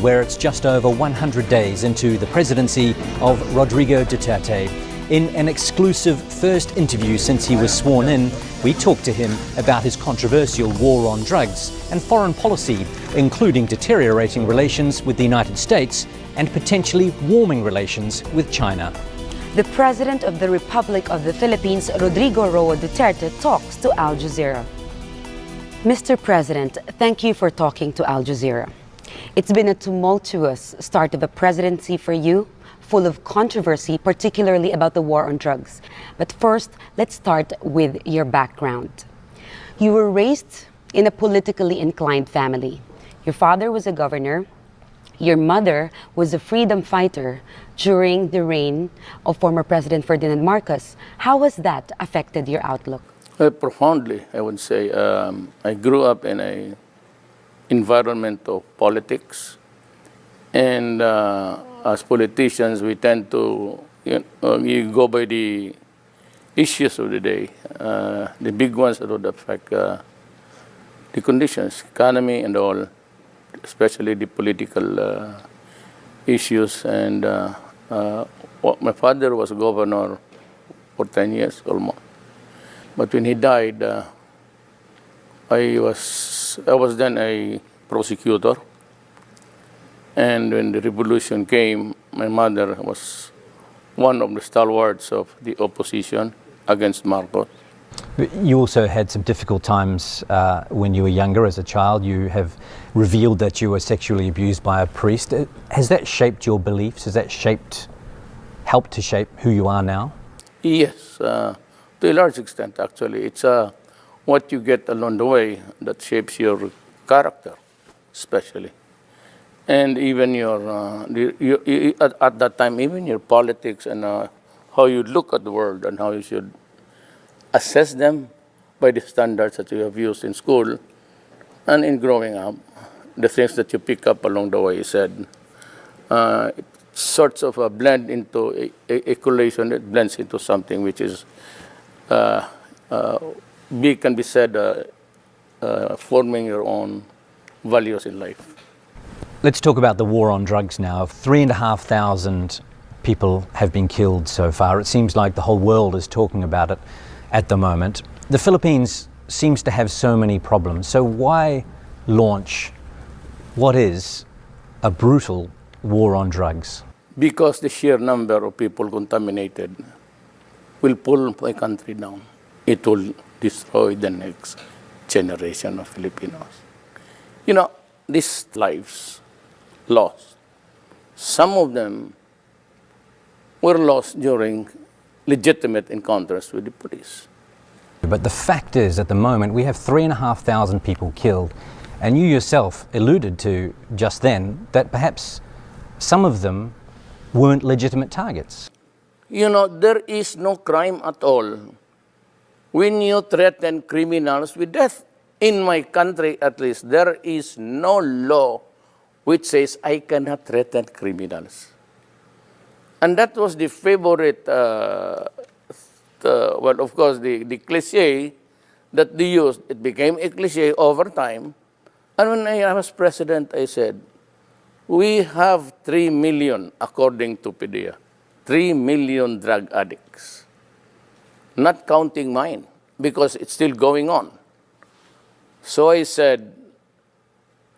where it's just over 100 days into the presidency of Rodrigo Duterte. In an exclusive first interview since he was sworn in, we talked to him about his controversial war on drugs and foreign policy, including deteriorating relations with the United States and potentially warming relations with China. The President of the Republic of the Philippines, Rodrigo Duterte, talks to Al Jazeera. Mr. President, thank you for talking to Al Jazeera. It's been a tumultuous start of a presidency for you, full of controversy, particularly about the war on drugs. But first, let's start with your background. You were raised in a politically inclined family. Your father was a governor. Your mother was a freedom fighter during the reign of former President Ferdinand Marcos. How has that affected your outlook? Profoundly, I would say. I grew up in an environment of politics, and as politicians, we tend to you go by the issues of the day, the big ones that would affect the conditions, economy and all, especially the political issues. And my father was governor for 10 years almost. But when he died, I was then a prosecutor. And when the revolution came, my mother was one of the stalwarts of the opposition against Marcos. You also had some difficult times when you were younger as a child. You have revealed that you were sexually abused by a priest. Has that shaped your beliefs? Has that helped to shape who you are now? Yes. To a large extent, actually. It's what you get along the way that shapes your character, especially. And even at that time, even your politics and how you look at the world and how you should assess them by the standards that you have used in school and in growing up, the things that you pick up along the way, you said, it sorts of a blend into a collation that blends into something which is can be said forming your own values in life. Let's talk about the war on drugs now. 3,500 people have been killed so far. It seems like the whole world is talking about it at the moment. The Philippines seems to have so many problems. So why launch what is a brutal war on drugs? Because the sheer number of people contaminated will pull my country down. It will destroy the next generation of Filipinos. You know, these lives lost, some of them were lost during legitimate encounters with the police. But the fact is, at the moment, we have 3,500 people killed. And you yourself alluded to just then that perhaps some of them weren't legitimate targets. You know, there is no crime at all when you threaten criminals with death. In my country, at least, there is no law which says I cannot threaten criminals. And that was the favorite, well, of course, the cliche that they used. It became a cliche over time. And when I was president, I said, we have 3 million, according to PDEA, 3 million drug addicts, not counting mine, because it's still going on. So I said,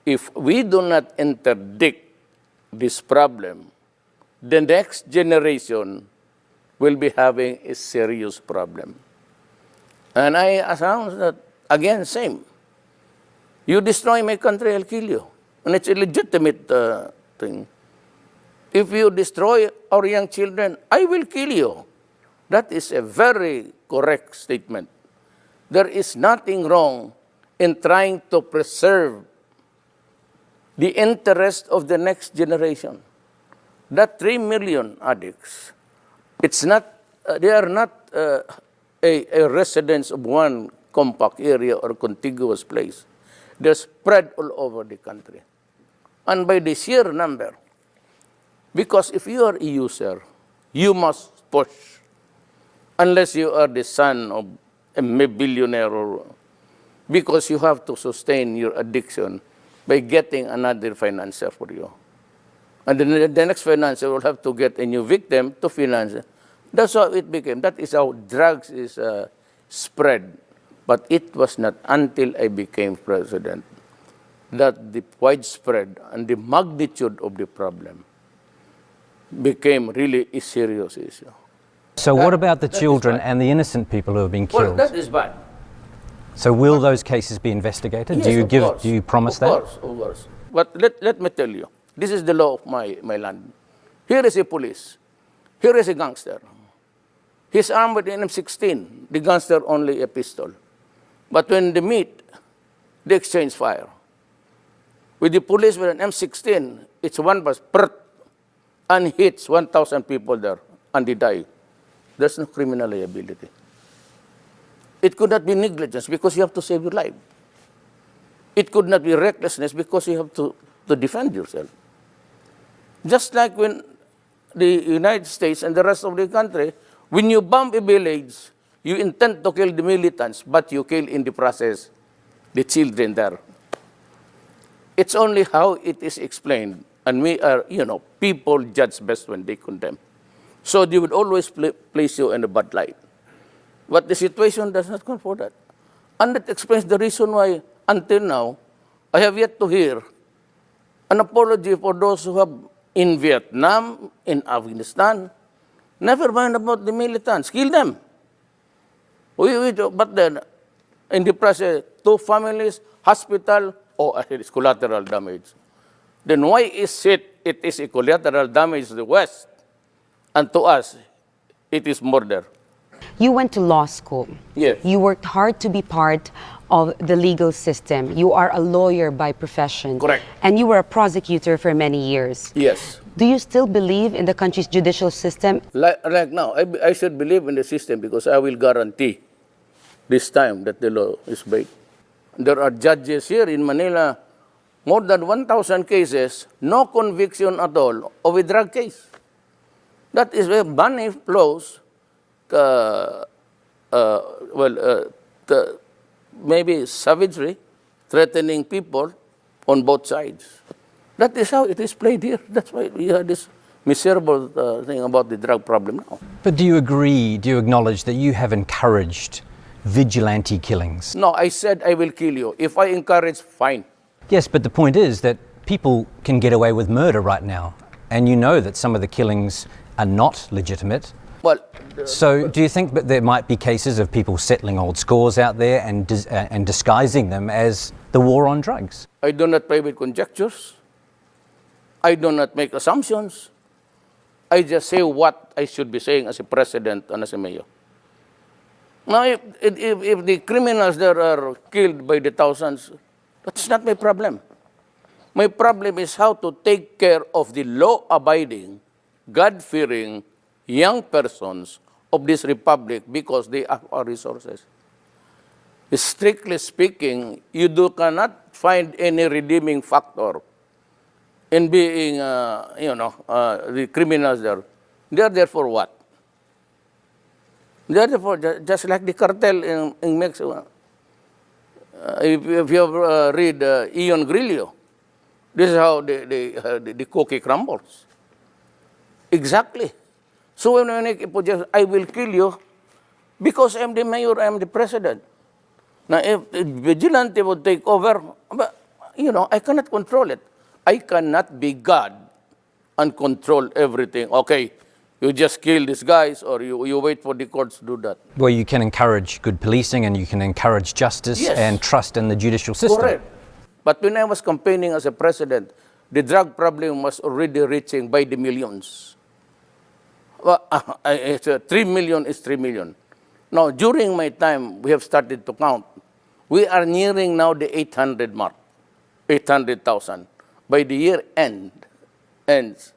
if we do not interdict this problem, the next generation will be having a serious problem. And I announced that, again, same. You destroy my country, I'll kill you. And it's a legitimate thing. If you destroy our young children, I will kill you. That is a very correct statement. There is nothing wrong in trying to preserve the interest of the next generation. That 3 million addicts, it's not, they are not a residence of one compact area or contiguous place. They're spread all over the country. And by the sheer number, because if you are a user, you must push. Unless you are the son of a billionaire, or because you have to sustain your addiction by getting another financier for you. And then the next financer will have to get a new victim to finance it. That's how it became. That is how drugs is spread. But it was not until I became president that the widespread and the magnitude of the problem became really a serious issue. So what about the children and the innocent people who have been Well, killed? that is bad. So will those cases be investigated? Yes, do you of give? course. Do you promise Of that? course, of course. But let me tell you, this is the law of my land. Here is a police. Here is a gangster. He's armed with an M16. The gangster only a pistol. But when they meet, they exchange fire. With the police with an M16, it's one bus, and hits 1,000 people there, and they die. There's no criminal liability. It could not be negligence because you have to save your life. It could not be recklessness because you have to defend yourself. Just like when the United States and the rest of the country, when you bomb a village, you intend to kill the militants, but you kill in the process the children there. It's only how it is explained. And we are, people judge best when they condemn. So they would always place you in a bad light. But the situation does not call for that. And that explains the reason why, until now, I have yet to hear an apology for those who have in Vietnam, in Afghanistan. Never mind about the militants. Kill them. But then, in the process, 2 families, hospital, it is collateral damage. Then why is it is a collateral damage to the West, and to us, it is murder? You went to law school. Yes. You worked hard to be part of the legal system. You are a lawyer by profession. Correct. And you were a prosecutor for many years. Yes. Do you still believe in the country's judicial system? Like now, I should believe in the system because I will guarantee this time that the law is break. There are judges here in Manila, more than 1,000 cases, no conviction at all of a drug case. That is where money flows, maybe savagery, threatening people on both sides. That is how it is played here. That's why we have this miserable thing about the drug problem now. But do you agree, do you acknowledge that you have encouraged vigilante killings? No, I said I will kill you. If I encourage, fine. Yes, but the point is that people can get away with murder right now. And you know that some of the killings are not legitimate. Well, So do you think that there might be cases of people settling old scores out there and disguising them as the war on drugs? I do not play with conjectures. I do not make assumptions. I just say what I should be saying as a president and as a mayor. Now, if the criminals there are killed by the thousands, that's not my problem. My problem is how to take care of the law-abiding, God-fearing young persons of this republic because they have our resources. Strictly speaking, you cannot find any redeeming factor in being, the criminals there. They are there for what? They are there for just like the cartel in Mexico. If you have read Ian Grillo, this is how the cookie crumbles. Exactly. So when I will kill you because I'm the mayor, I'm the president. Now, if the vigilante would take over, but, I cannot control it. I cannot be God and control everything. Okay, you just kill these guys or you wait for the courts to do that. Well, you can encourage good policing and you can encourage justice Yes. and trust in the judicial system. Correct. But when I was campaigning as a president, the drug problem was already reaching by the millions. 3 million is 3 million. Now, during my time, we have started to count. We are nearing now the 800 mark, 800,000. By the year ends,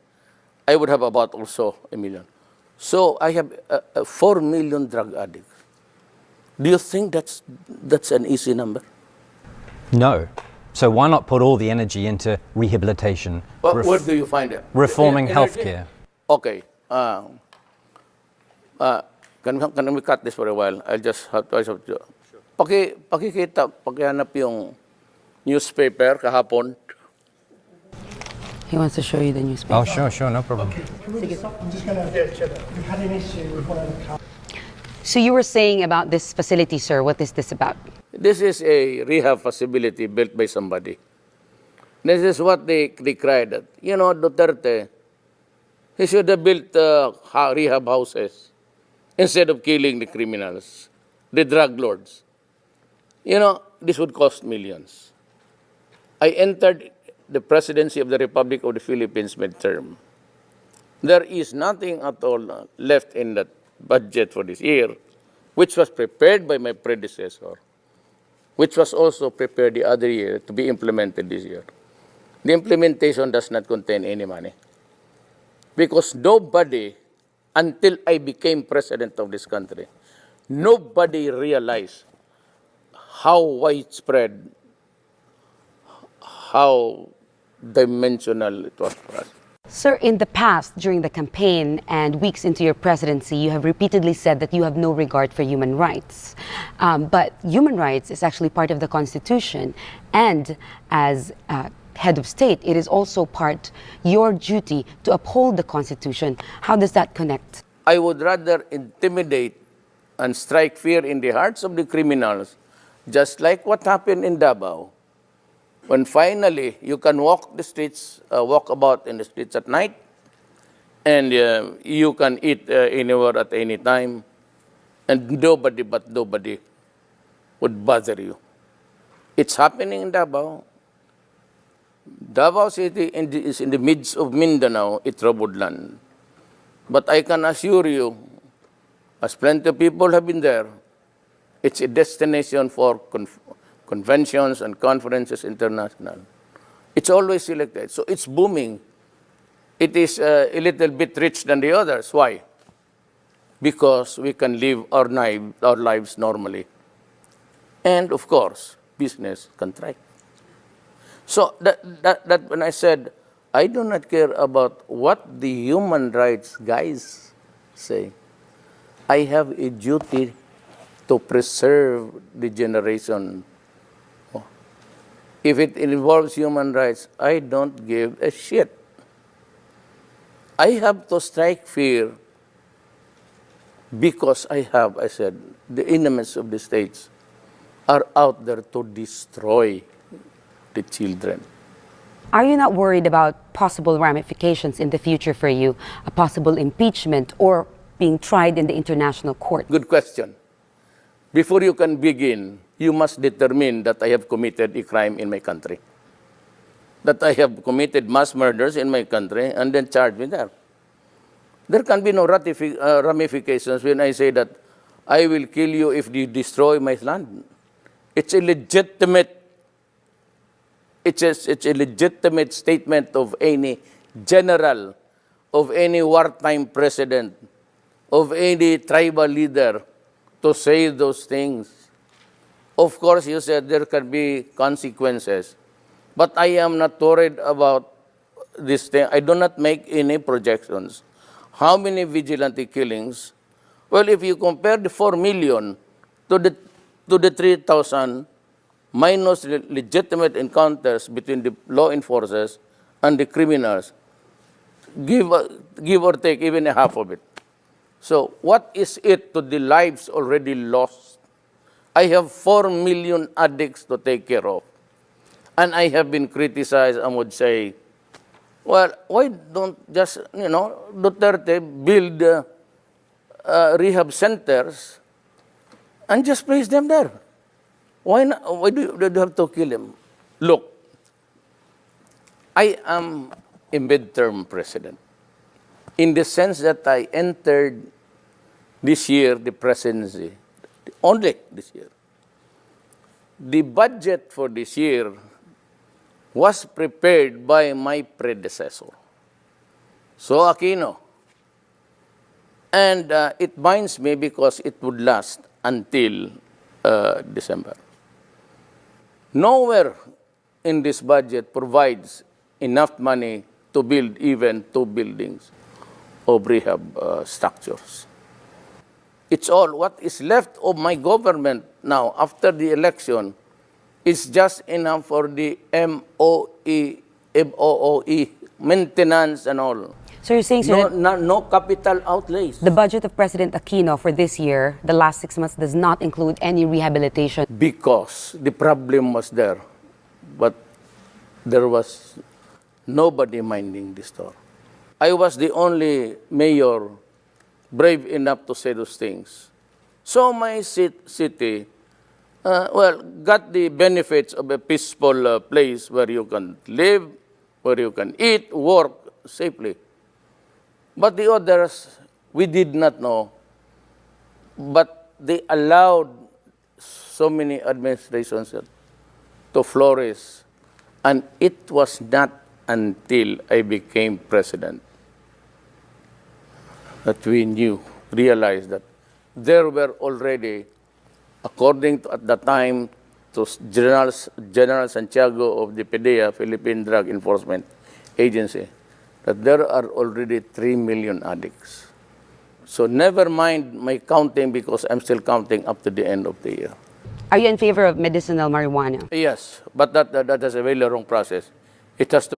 I would have about also 1 million. So I have 4 million drug addicts. Do you think that's an easy number? No. So why not put all the energy into rehabilitation, Where do you find it? reforming Energy? healthcare? Okay. Can we cut this for a while? I'll just have to. Pakihanap yung newspaper kahapon. He wants to show you the newspaper. Oh, sure, no problem. I'm just going to. We've had an issue with one of the cars. So you were saying about this facility, sir. What is this about? This is a rehab facility built by somebody. This is what they cried at. You know, Duterte, he should have built rehab houses instead of killing the criminals, the drug lords. You know, this would cost millions. I entered the presidency of the Republic of the Philippines midterm. There is nothing at all left in that budget for this year, which was prepared by my predecessor, which was also prepared the other year to be implemented this year. The implementation does not contain any money. Because nobody, until I became president of this country, nobody realized how widespread, how dimensional it was for us. Sir, in the past, during the campaign and weeks into your presidency, you have repeatedly said that you have no regard for human rights. But human rights is actually part of the Constitution, and as head of state, it is also your duty to uphold the Constitution. How does that connect? I would rather intimidate and strike fear in the hearts of the criminals, just like what happened in Davao. When finally you can walk the streets, walk about in the streets at night, and you can eat anywhere at any time, and nobody would bother you. It's happening in Davao. Davao City is in the midst of Mindanao, a troubled land. But I can assure you, as plenty of people have been there, it's a destination for conventions and conferences international. It's always selected. So it's booming. It is a little bit rich than the others. Why? Because we can live our lives normally. And of course, business can thrive. So that when I said, I do not care about what the human rights guys say, I have a duty to preserve the generation. If it involves human rights, I don't give a shit. I have to strike fear because I said, the enemies of the states are out there to destroy the children. Are you not worried about possible ramifications in the future for you, a possible impeachment or being tried in the international court? Good question. Before you can begin, you must determine that I have committed a crime in my country. That I have committed mass murders in my country and then charge me there. There can be no ramifications when I say that I will kill you if you destroy my land. It's a legitimate statement of any general, of any wartime president, of any tribal leader to say those things. Of course, you said there can be consequences. But I am not worried about this thing. I do not make any projections. How many vigilante killings? Well, if you compare the 4 million to the 3,000, minus legitimate encounters between the law enforcers and the criminals, give or take even a half of it. So what is it to the lives already lost? I have 4 million addicts to take care of. And I have been criticized and would say, well, why don't just, Duterte build rehab centers and just place them there? Why not? Why do you have to kill him? Look, I am a midterm president in the sense that I entered this year the presidency, only this year. The budget for this year was prepared by my predecessor, So Aquino. And it binds me because it would last until December. Nowhere in this budget provides enough money to build even 2 buildings of rehab structures. It's all what is left of my government now after the election is just enough for the MOE, maintenance and all. So you're saying, sir, No capital outlays. the budget of President Aquino for this year, the last 6 months, does not include any rehabilitation. Because the problem was there, but there was nobody minding the store. I was the only mayor brave enough to say those things. So my city, got the benefits of a peaceful place where you can live, where you can eat, work safely. But the others, we did not know. But they allowed so many administrations to flourish. And it was not until I became president that we realized that there were already, according to at the time to General Santiago of the PDEA, Philippine Drug Enforcement Agency, that there are already 3 million addicts. So never mind my counting, because I'm still counting up to the end of the year. Are you in favor of medicinal marijuana? Yes, but that is a very long process. It has to